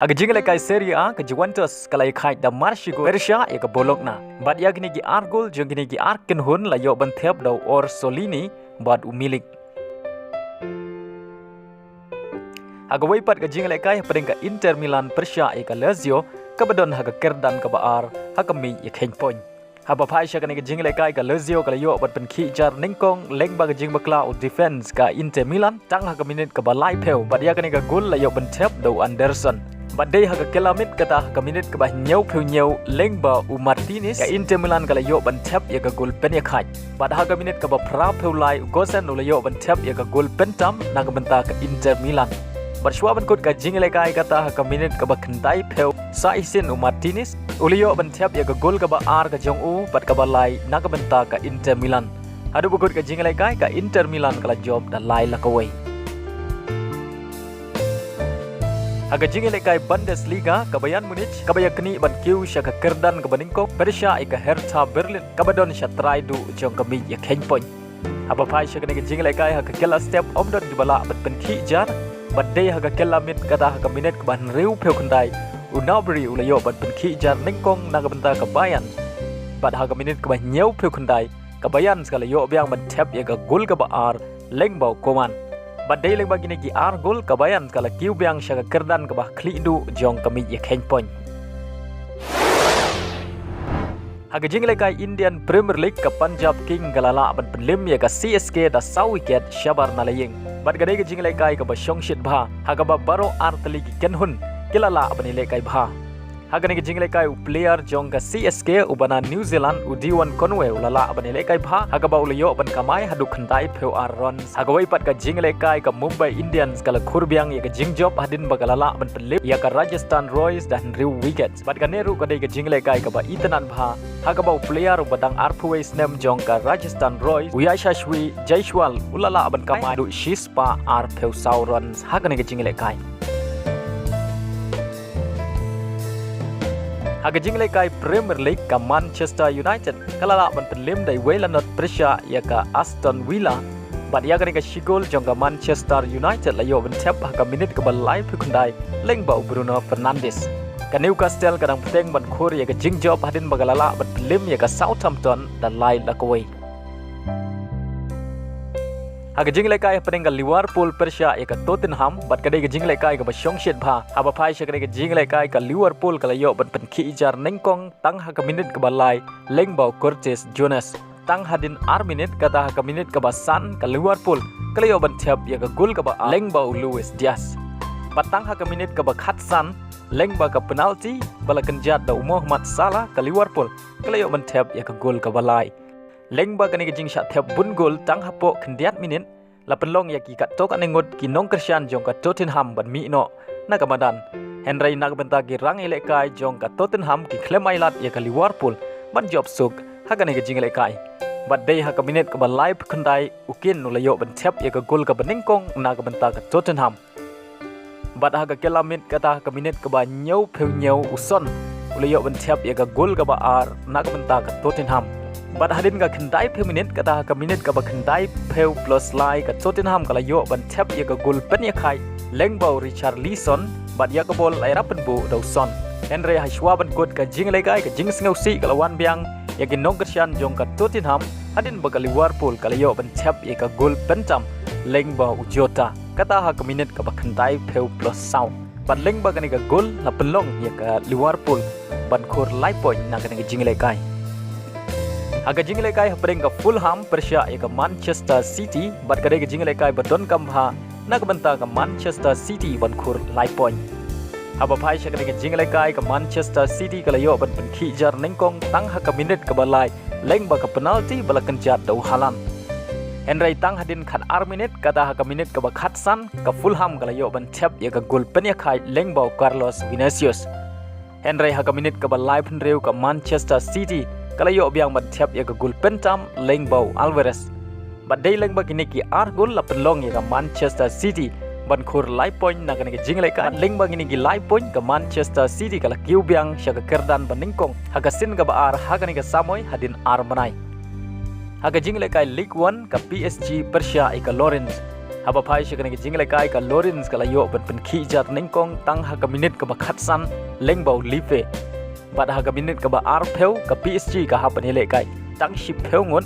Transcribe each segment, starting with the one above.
Aga jingle kai Serie A ke Juventus kalai khai da Marsigo Persia ya ke Bologna. Bad ya gini gi Argol jeng gini gi Arken hun la yo ban Thep da Orsolini bad umilik. Aga waipat ke jingle kai padeng ka Inter Milan Persia ya ke Lazio ke badon haga kerdan ke Baar haga mi ya khen poin. Haba phai sha kani ke jingle kai ka Lazio ka yo bad pen khi jar ningkong leng ba ke jing bakla o defense ka Inter Milan tang haga minit ke balai peu bad ya kani ka gol la yo ban Thep da Anderson. Badai haga kelamit kata haga minit ke bah nyau peu nyau leng ba u Martinez ka Inter Milan kala yo ban Thep ya ka gol pen ya khai. Bad haga minit ke bah pra peu lai gosen ula yo ban Thep ya ka gol pentam naga benta ka Inter Milan. Bad shwa ban kot ka jingle kai kata haga minit ke bah kendai peu sa isin u Martinez ula yo ban Thep ya ka gol ke bah ar ka jong u bad ka balai naga benta ka Inter Milan. Adu bukot ka jingle kai ka Inter Milan kala job da lai la kawai. Aga jingle kai Bundesliga ka Bayarn Munich ka bayakni ban Kiew sha ka kerdan ka baningko Persia ika Hertha Berlin ka badon sha try du jong ka mi ya khen poin. Aba phai sha ka jingle kai ha ka kela step omdon di bala bat pen khi jar badai ha ka kela mit kata ha ka minute ka ban riu peu khandai unabri ulayo bat pen khi jar ningkong na ka benta ka Bayarn bad ha ka minute ka ban nyau peu khandai ka Bayarn skala yo byang ban Thep ya ka gol ka ba ar leng bau koman. Badai leng bagi negi ar gol ka Bayarn kala Kiew biang sya ka kerdan ka bah klidu jong kami ya khen poin. Haga jingle kai Indian Premier League ka Pynjop King galala ban penlim ya ka CSK da saw wicket shabar nalaying. Bad gadai ka jingle kai ka ba shongshit bha haga ba baro ar tali ki kenhun kilala banile kai bha. Haga negi jingle kai u player jong ka CSK u bana New Zealand u D1 Conway ulala banile kai bha haga ba ulayo ban kamai hadu khandai peu ar runs. Haga wai pat ka jingle kai ka Mumbai Indians kala khurbiang ya ka Pynjop Hadien bagalala ban penlip ya ka Rajasthan Royals dan riu wickets. Bad ka neru ka dei ka jingle kai ka ba itanan bha haga ba player u badang arpuwais nem jong ka Rajasthan Royals Uyashashwi Jaiswal ulala ban kamai du shispa ar peu saw runs haga negi jingle kai. Haga jingle kai Premier League ka Manchester United kalala ban penlim dai Wayland Persia ya ka Aston Villa bad ya ka shigol jong ka Manchester United la yo ban Thep haga minute ka balai pu khandai leng ba Bruno Fernandes ka Newcastle kadang peteng ban khur ya ka Pynjop Hadien bagalala ban penlim ya ka Southampton dan lai la kawai. Haga jingle kai padeng ka Liverpool Persia ya ka Tottenham bad kadai ka jingle kai ka ba shongshit bha aba phai sha kadai ka jingle kai ka Liverpool kala yo ban pen khi jar nengkong tang haga minute ka balai leng bau Curtis Jones tang Hadien ar minute kata haga minute ka ba San ka Liverpool kala yo ban Thep ya ka gol ka ba leng bau Luis Diaz batang haga minute ka ba Khat San leng ba ka penalty bala kenjat da Muhammad Salah ka Liverpool kala yo ban Thep ya ka gol ka balai. Leng ba kani jing sha Thep bun gol tang hapo kendiat minit la penlong ya ki kat tok anengot ki nong Christian jong ka Tottenham ban mi no na kamadan Henry nak benta ki rang ile kai jong ka Tottenham ki klem ailat ya ka Liverpool ban job suk ha kani jing ile kai bad day ha ka minit ka ba live khandai ukin no layo ban Thep ya ka gol ka beningkong na ka benta ka Tottenham bad ha ka kelamit kata ka minit ka ba nyau peu nyau uson ulayo ban Thep ya ka gol ka ba ar na ka benta ka Tottenham. Bad Hadien ka khandai pe minute kata ka minute ka ba khandai peu plus lai ka Tottenham kala yo ban Thep ya ka gol pen ya khai leng bau Richard Leeson bad ya ka bol ai rapen bu Dawson Henry Hashwa ban kot ka jingle kai ka jing sngau si kala wan biang ya ki nong Christian jong ka Tottenham Hadien ba ka Liverpool kala yo ban Thep ya ka gol pentam leng bau Jota kata ha ka minute ka ba khandai peu plus sau bad leng ba ka ni ka gol la pelong ya ka Liverpool ban khur lai point na ka ni jingle kai. Haga jingle kai padeng ka Fulham Persia ya ka Manchester City bad kadai ka jingle kai badon kambha na ka benta ka Manchester City ban khur lai point. Aba phai sha kadai ka jingle kai ka Manchester City kala yo ban pen khi jar nengkong tang ha ka minute ka balai leng ba ka penalty bala kenjat dau halan. Henry tang Hadien khat ar minute kata ha ka minute ka ba Khat San ka Fulham kala yo ban Thep ya ka gol pen ya khai leng bau Carlos Vinicius. Henry ha ka minute ka balai pen reu ka Manchester City kala yo biang ban Thep ya ka gol pentam leng bau Alvarez badai leng ba kini ki ar gol la penlong ya ka Manchester City ban khur lai point na kani jingle ka leng ba kini ki lai point ka Manchester City kala Kiew biang sya ka kerdan baningkong haga sin ka ba ar haga ni ka Samoy Hadien ar manai haga jingle kai League 1 ka PSG Persia ika Lawrence haba phai shikane ke jingle kai ka Lawrence ka layo ban pen khi jar ningkong tang ha ka minute ka ba khatsan lengbau life bad ha ka minute ka ba ar pheu ka PSG ka ha pan hele kai tang ship pheu ngon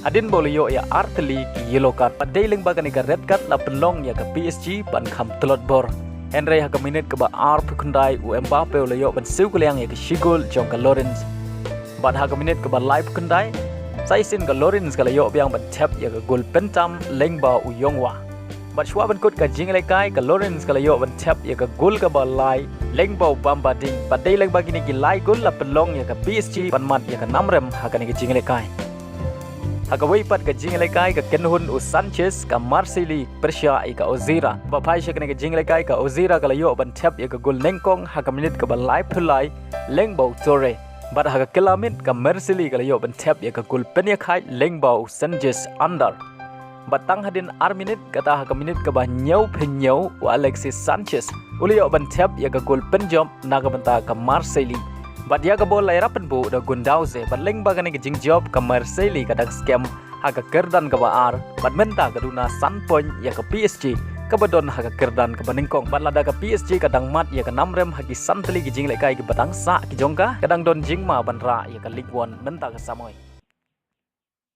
Hadien boliyo ya arteli ki yellow card padai leng bagani ka red card la penlong ya ka PSG ban kham telot bor Henry ha ka minute ka ba ar phukundai u Mbappe layo ban siu kuliang ya ka shigol jong ka Lawrence bad ha ka minute ka ba live kundai sai sin ka Lawrence ka layo biang ban Thep ya ka gol pentam lengba u yongwa bad shwa ban kut ka jingle kai ka Lawrence ka layo ban Thep ya ka gol ka ba lai lengba bamba ding padai leng bagini ki lai gol la penlong ya ka PSG ban mat ya ka namrem ha ka ni ka jingle kai Hagawai pat ka jingle kai ka kenhun u Sanchez ka Marceli Persia ka Ozira ba phai shakne ka jingle kai ka Ozira ka layo ban Thep ya ka gol nengkong ha ka minute ka ba live phulai lengbau tore bad ha ka kilamit ka Marceli ka layo ban Thep ya ka gol penya khai lengbau Sanchez under batang Hadien ar minute kata ha ka minute ka ba nyau phenyau u Alexis Sanchez uliyo ban Thep ya ka gol Pynjop na ka banta ka Marceli But yaga bol lai rapan bu da gundau se but leng bagani ke jing job ka Marseille ka dak scam ha ka kerdan ka baar but menta ka duna sun point ya ka PSG ka badon ha ka kerdan ka baningkong but lada ka PSG ka dang mat ya ka namrem ha ki santli ki jing lai kai ki batang sa ki jongka kadang don jing ma ban ra ya ka League 1 menta ka samoy